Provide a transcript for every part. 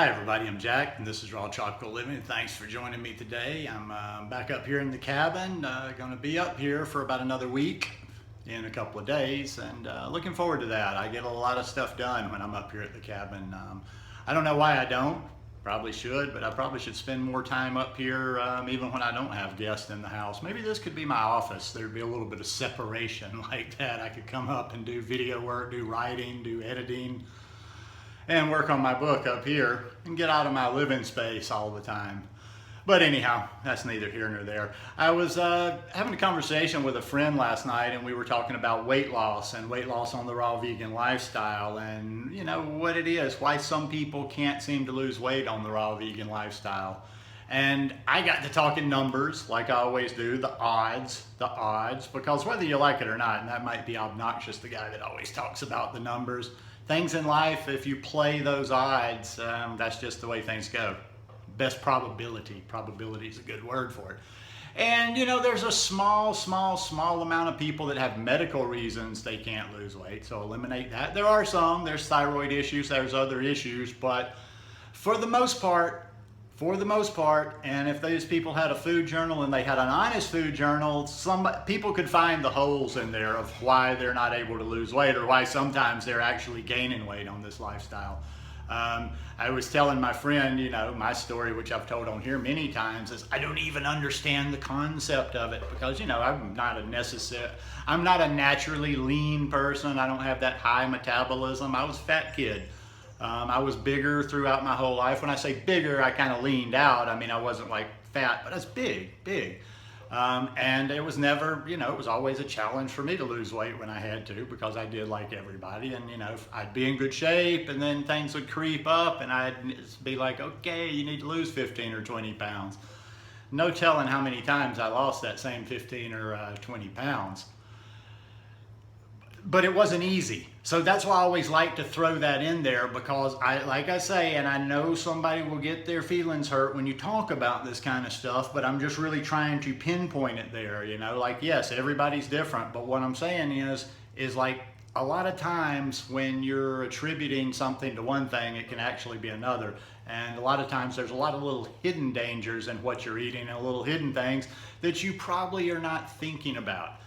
Hi everybody, I'm Jack and this is Raw Tropical Living. Thanks for joining me today. I'm back up here in the cabin, going to be up here for about another week in a couple of days, and looking forward to that. I get a lot of stuff done when I'm up here at the cabin. I don't know why I don't, probably should, but I probably should spend more time up here even when I don't have guests in the house. Maybe this could be my office. There'd be a little bit of separation like that. I could come up and do video work, do writing, do editing, and work on my book up here and get out of my living space all the time. But anyhow, that's neither here nor there. I was having a conversation with a friend last night, and we were talking about weight loss and weight loss on the raw vegan lifestyle, and you know what it is, why some people can't seem to lose weight on the raw vegan lifestyle. And I got to talking numbers like I always do, the odds, because whether you like it or not, and that might be obnoxious, the guy that always talks about the numbers, things in life, if you play those odds, that's just the way things go. Best probability. Probability is a good word for it. And you know, there's a small amount of people that have medical reasons they can't lose weight, so eliminate that. There are some, there's thyroid issues, there's other issues, but for the most part, and if those people had a food journal and they had an honest food journal, some people could find the holes in there of why they're not able to lose weight, or why sometimes they're actually gaining weight on this lifestyle. I was telling my friend, you know, my story, which I've told on here many times, is I don't even understand the concept of it because, you know, I'm not a naturally lean person. I don't have that high metabolism. I was a fat kid. I was bigger throughout my whole life. When I say bigger, I kind of leaned out. I mean, I wasn't like fat, but I was big. And it was never, you know, it was always a challenge for me to lose weight when I had to, because I did like everybody. And, you know, I'd be in good shape and then things would creep up and I'd be like, okay, you need to lose 15 or 20 pounds. No telling how many times I lost that same 15 or 20 pounds. But it wasn't easy. So that's why I always like to throw that in there, because like I say, and I know somebody will get their feelings hurt when you talk about this kind of stuff, but I'm just really trying to pinpoint it there, you know, like, yes, everybody's different, but what I'm saying is like a lot of times when you're attributing something to one thing, it can actually be another. And a lot of times there's a lot of little hidden dangers in what you're eating and little hidden things that you probably are not thinking about.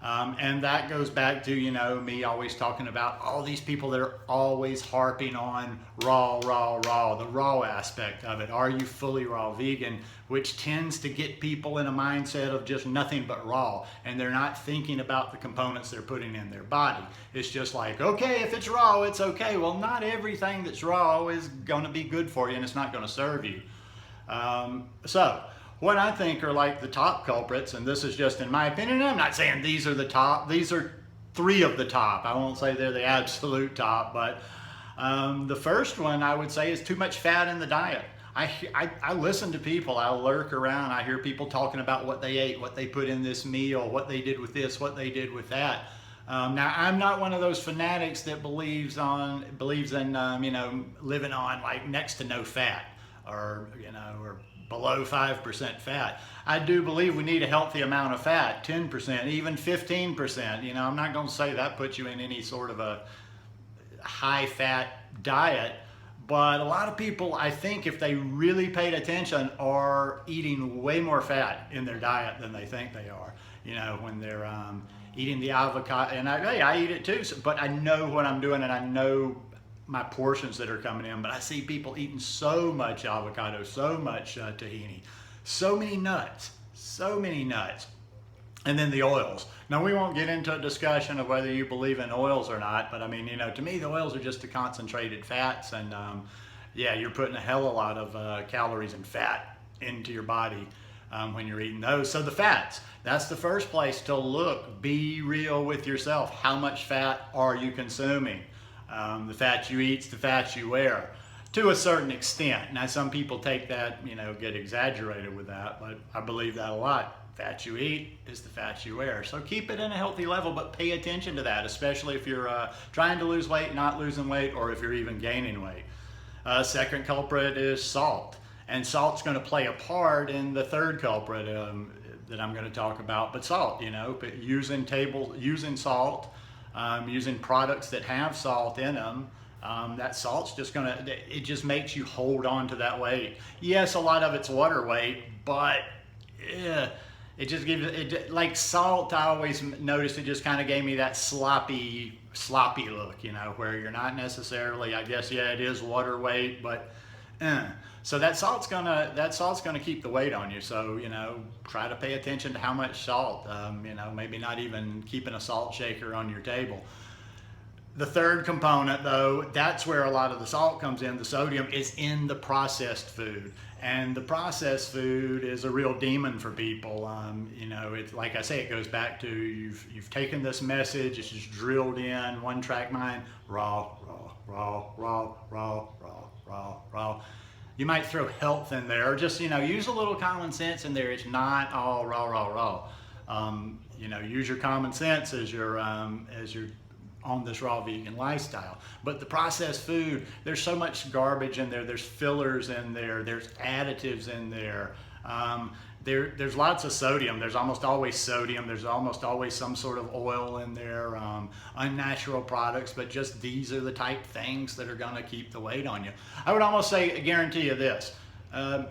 And that goes back to, you know, me always talking about all these people that are always harping on raw, the raw aspect of it. Are you fully raw vegan? Which tends to get people in a mindset of just nothing but raw, and they're not thinking about the components they're putting in their body. It's just like, okay, if it's raw, it's okay. Well, not everything that's raw is going to be good for you, and it's not going to serve you. So what I think are like the top culprits, and this is just in my opinion, I'm not saying these are the top, these are three of the top. I won't say they're the absolute top, but the first one I would say is too much fat in the diet. I listen to people, I lurk around, I hear people talking about what they ate, what they put in this meal, what they did with this, what they did with that. Now, I'm not one of those fanatics that believes in you know, living on like next to no fat, or you know, or below 5% fat. I do believe we need a healthy amount of fat, 10%, even 15%. You know, I'm not going to say that puts you in any sort of a high fat diet, but a lot of people, I think, if they really paid attention, are eating way more fat in their diet than they think they are. You know, when they're eating the avocado, and I eat it too, but I know what I'm doing, and I know my portions that are coming in. But I see people eating so much avocado, so much tahini, so many nuts, and then the oils. Now, we won't get into a discussion of whether you believe in oils or not, but I mean, you know, to me the oils are just the concentrated fats, and yeah, you're putting a hell of a lot of calories and fat into your body when you're eating those. So the fats, that's the first place to look. Be real with yourself. How much fat are you consuming? The fat you eat's the fat you wear, to a certain extent. Now, some people take that, you know, get exaggerated with that, but I believe that a lot. Fat you eat is the fat you wear. So keep it in a healthy level, but pay attention to that, especially if you're trying to lose weight, not losing weight, or if you're even gaining weight. Second culprit is salt. And salt's going to play a part in the third culprit that I'm going to talk about. But salt, you know, using salt, using products that have salt in them, That salt's just it just makes you hold on to that weight. Yes, a lot of it's water weight, but it just gives it, like salt, I always noticed it just kind of gave me that sloppy look, you know, where you're not necessarily, I guess, yeah, it is water weight, but so that salt's gonna keep the weight on you. So, you know, try to pay attention to how much salt, you know, maybe not even keeping a salt shaker on your table. The third component, though, that's where a lot of the salt comes in. The sodium is in the processed food, and the processed food is a real demon for people. You know, it's like I say, it goes back to you've taken this message, it's just drilled in, one track mind, raw, raw, raw, raw, raw, raw, raw, raw. You might throw health in there, or just, you know, use a little common sense in there. It's not all raw, raw, raw. You know, use your common sense as you're on this raw vegan lifestyle. But the processed food, there's so much garbage in there. There's fillers in there. There's additives in there. There's lots of sodium. There's almost always sodium. There's almost always some sort of oil in there, unnatural products, but just these are the type things that are gonna keep the weight on you. I would almost say, I guarantee you this,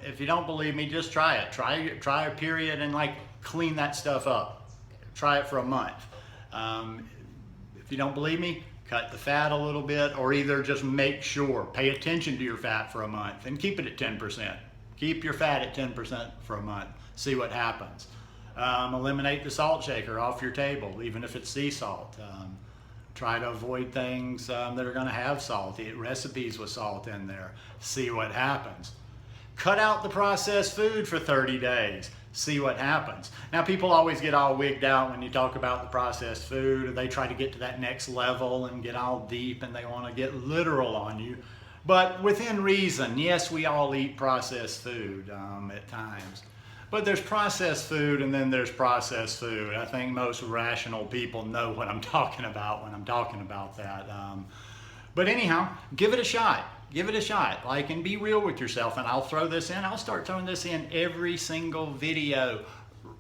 if you don't believe me, just try it. Try a period and like clean that stuff up. Try it for a month. If you don't believe me, cut the fat a little bit, or either just make sure, pay attention to your fat for a month and keep it at 10%. Keep your fat at 10% for a month. See what happens. Eliminate the salt shaker off your table, even if it's sea salt. Try to avoid things that are gonna have salt. Eat recipes with salt in there. See what happens. Cut out the processed food for 30 days. See what happens. Now, people always get all wigged out when you talk about the processed food. They try to get to that next level and get all deep, and they want to get literal on you. But within reason, yes, we all eat processed food at times. But there's processed food and then there's processed food. I think most rational people know what I'm talking about when I'm talking about that. But anyhow, give it a shot. Give it a shot. Like, and be real with yourself. And I'll throw this in. I'll start throwing this in every single video.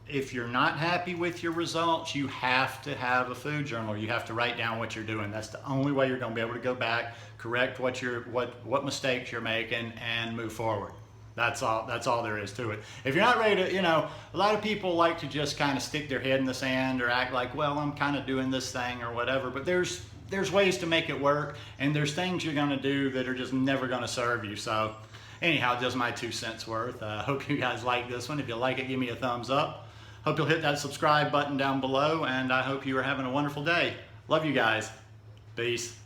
If you're not happy with your results, you have to have a food journal. You have to write down what you're doing. That's the only way you're going to be able to go back, correct what mistakes you're making, and move forward. That's all there is to it. If you're not ready to, you know, a lot of people like to just kind of stick their head in the sand or act like, well, I'm kind of doing this thing or whatever. But there's ways to make it work, and there's things you're going to do that are just never going to serve you. So anyhow, just my 2 cents worth. Hope you guys like this one. If you like it, give me a thumbs up. Hope you'll hit that subscribe button down below, and I hope you are having a wonderful day. Love you guys. Peace.